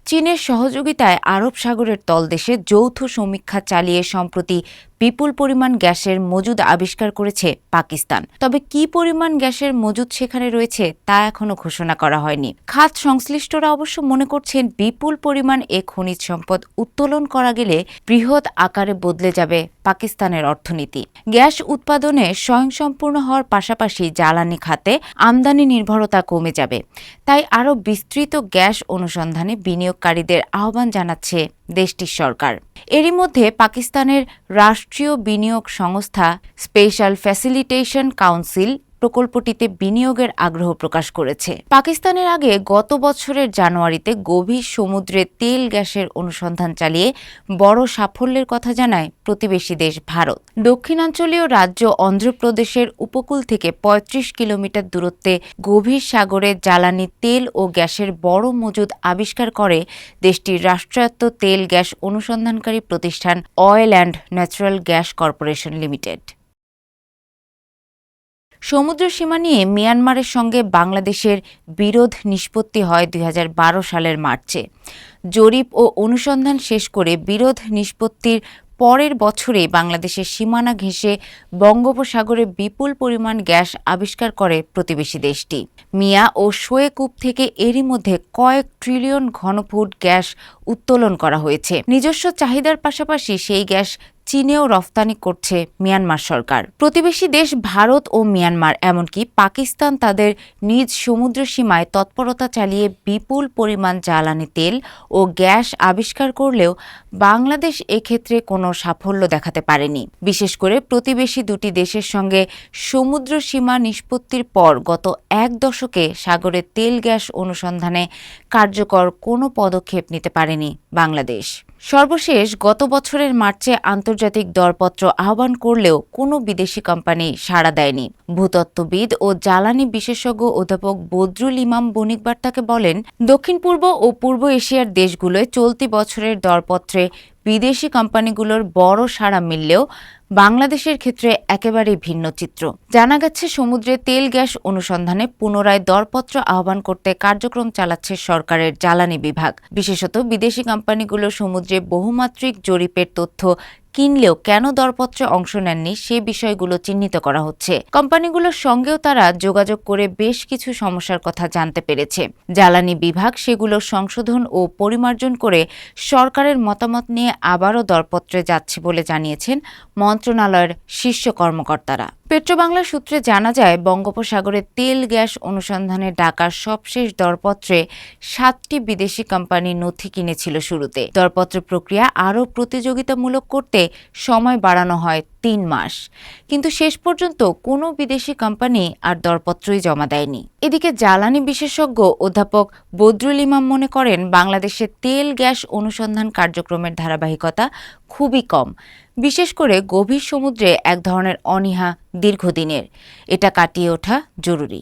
চীনের সহযোগিতায় আরব সাগরের তলদেশে যৌথ সমীক্ষা চালিয়ে সম্প্রতি বিপুল পরিমাণ গ্যাসের মজুদ আবিষ্কার করেছে পাকিস্তান। তবে কী পরিমাণ গ্যাসের মজুদ সেখানে রয়েছে তা এখনো ঘোষণা করা হয়নি। খাত সংশ্লিষ্টরা অবশ্য মনে করছেন বিপুল পরিমাণ এ খনিজ সম্পদ উত্তোলন করা গেলে বৃহৎ আকারে বদলে যাবে পাকিস্তানের অর্থনীতি। গ্যাস উৎপাদনে স্বয়ংসম্পূর্ণ হওয়ার পাশাপাশি জ্বালানি খাতে আমদানি নির্ভরতা কমে যাবে। তাই আরও বিস্তৃত গ্যাস অনুসন্ধানে বিনিয়োগকারীদের আহ্বান জানাচ্ছে দেশটির সরকার। এরই মধ্যে পাকিস্তানের রাষ্ট্রীয় বিনিয়োগ সংস্থা স্পেশাল ফ্যাসিলিটেশন কাউন্সিল প্রকল্পটিতে বিনিয়োগের আগ্রহ প্রকাশ করেছে। পাকিস্তানের আগে গত বছরের জানুয়ারিতে গভীর সমুদ্রে তেল গ্যাসের অনুসন্ধান চালিয়ে বড় সাফল্যের কথা জানায় প্রতিবেশী দেশ ভারত। দক্ষিণাঞ্চলীয় রাজ্য অন্ধ্রপ্রদেশের উপকূল থেকে ৩৫ কিলোমিটার দূরত্বে গভীর সাগরে জ্বালানি তেল ও গ্যাসের বড় মজুদ আবিষ্কার করে দেশটির রাষ্ট্রায়ত্ত তেল গ্যাস অনুসন্ধানকারী প্রতিষ্ঠান oil and natural gas corporation limited. সমুদ্র সীমা নিয়ে মিয়ানমারের সঙ্গে বাংলাদেশের বিরোধ নিষ্পত্তি হয় ২০১২ সালের মার্চে। জরিপ ও অনুসন্ধান শেষ করে বিরোধ নিষ্পত্তির পরের বছরে বাংলাদেশের সীমানা ঘেঁষে বঙ্গোপসাগরে বিপুল পরিমাণ গ্যাস আবিষ্কার করে প্রতিবেশী দেশটি। মিয়া ও শোয়ে কূপ থেকে এরই মধ্যে কয়েক ট্রিলিয়ন ঘনফুট গ্যাস উত্তোলন করা হয়েছে। নিজস্ব চাহিদার পাশাপাশি সেই গ্যাস চীনেও রফতানি করছে মিয়ানমার সরকার। প্রতিবেশী দেশ ভারত ও মিয়ানমার এমনকি পাকিস্তান তাদের নিজ সমুদ্র সীমায় তৎপরতা চালিয়ে বিপুল পরিমাণ জ্বালানি তেল ও গ্যাস আবিষ্কার করলেও বাংলাদেশ এক্ষেত্রে কোনো সাফল্য দেখাতে পারেনি। বিশেষ করে প্রতিবেশী দুটি দেশের সঙ্গে সমুদ্র সীমা নিষ্পত্তির পর গত এক দশকে সাগরে তেল গ্যাস অনুসন্ধানে কার্যকর কোনো পদক্ষেপ নিতে পারেনি বাংলাদেশ। সর্বশেষ গত বছরের মার্চে আন্তর্জাতিক দরপত্র আহ্বান করলেও কোনো বিদেশি কোম্পানি সাড়া দেয়নি। ভূতত্ত্ববিদ ও জ্বালানি বিশেষজ্ঞ অধ্যাপক বদরুল ইমাম বণিক বার্তাকে বলেন, দক্ষিণ পূর্ব ও পূর্ব এশিয়ার দেশগুলোয় চলতি বছরের দরপত্রে বিদেশি কোম্পানিগুলোর বড় সাড়া মিললেও বাংলাদেশের ক্ষেত্রে একেবারেই ভিন্ন চিত্র। জানা গেছে, সমুদ্রে তেল গ্যাস অনুসন্ধানে পুনরায় দরপত্র আহ্বান করতে কার্যক্রম চালাচ্ছে সরকারের জ্বালানি বিভাগ। বিশেষত বিদেশি কোম্পানিগুলো সমুদ্রে বহুমাত্রিক জরিপের তথ্য কিনলেও কেন দরপত্রে অংশ নেননি সে বিষয়গুলো চিহ্নিত করা হচ্ছে। কোম্পানিগুলোর সঙ্গেও তারা যোগাযোগ করে বেশ কিছু সমস্যার কথা জানতে পেরেছে। জ্বালানি বিভাগ সেগুলো সংশোধন ও পরিমার্জন করে সরকারের মতামত নিয়ে আবারও দরপত্রে যাচ্ছে বলে জানিয়েছেন মন্ত্রণালয়ের শীর্ষ কর্মকর্তারা। পেট্রোবাংলা সূত্রে জানা যায়, বঙ্গোপসাগরে তেল গ্যাস অনুসন্ধানে ডাকার সবশেষ দরপত্রে 7টি বিদেশি কোম্পানি নথি কিনেছিল শুরুতে। দরপত্র প্রক্রিয়া আরও প্রতিযোগিতামূলক করতে সময় বাড়ানো হয় 3 মাস, কিন্তু শেষ পর্যন্ত কোনো বিদেশি কোম্পানি আর দরপত্রই জমা দেয়নি। এদিকে জ্বালানি বিশেষজ্ঞ অধ্যাপক বদরুল ইমাম মনে করেন, বাংলাদেশে তেল গ্যাস অনুসন্ধান কার্যক্রমের ধারাবাহিকতা খুবই কম। বিশেষ করে গভীর সমুদ্রে এক ধরনের অনীহা দীর্ঘদিনের। এটা কাটিয়ে ওঠা জরুরি।